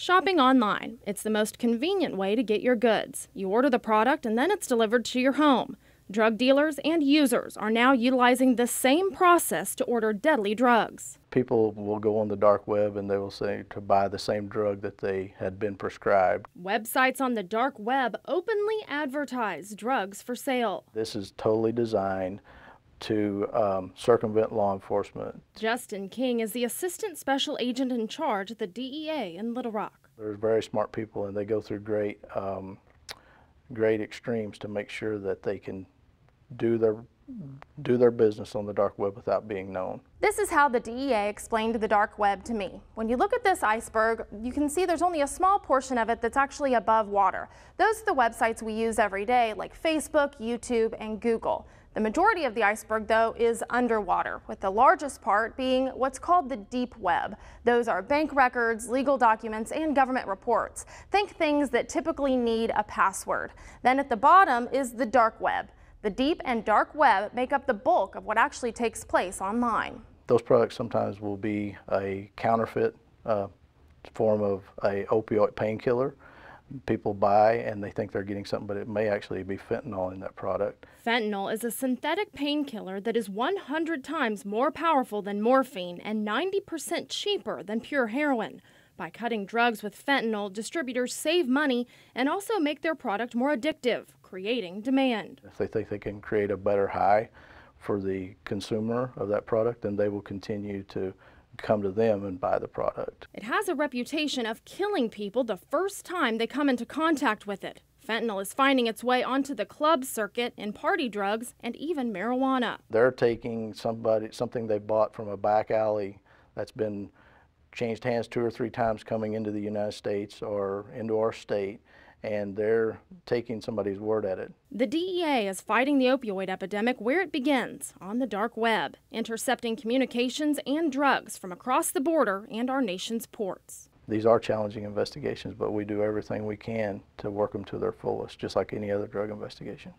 Shopping online. It's the most convenient way to get your goods. You order the product and then it's delivered to your home. Drug dealers and users are now utilizing the same process to order deadly drugs. People will go on the dark web and they will say to buy the same drug that they had been prescribed. Websites on the dark web openly advertise drugs for sale. This is totally designed to circumvent law enforcement. Justin King is the assistant special agent in charge at the DEA in Little Rock. They're very smart people and they go through great extremes to make sure that they can do their business on the dark web without being known. This is how the DEA explained the dark web to me. When you look at this iceberg, you can see there's only a small portion of it that's actually above water. Those are the websites we use every day, like Facebook, YouTube, and Google. The majority of the iceberg, though, is underwater, with the largest part being what's called the deep web. Those are bank records, legal documents, and government reports. Think things that typically need a password. Then at the bottom is the dark web. The deep and dark web make up the bulk of what actually takes place online. Those products sometimes will be a counterfeit form of an opioid painkiller. People buy and they think they're getting something, but it may actually be fentanyl in that product. Fentanyl is a synthetic painkiller that is 100 times more powerful than morphine and 90% cheaper than pure heroin. By cutting drugs with fentanyl, distributors save money and also make their product more addictive, creating demand. If they think they can create a better high for the consumer of that product, then they will continue to come to them and buy the product. It has a reputation of killing people the first time they come into contact with it. Fentanyl is finding its way onto the club circuit in party drugs and even marijuana. They're taking something they bought from a back alley that's been changed hands 2 or 3 times coming into the United States or into our state, and they're taking somebody's word at it. The DEA is fighting the opioid epidemic where it begins, on the dark web, intercepting communications and drugs from across the border and our nation's ports. These are challenging investigations, but we do everything we can to work them to their fullest, just like any other drug investigation.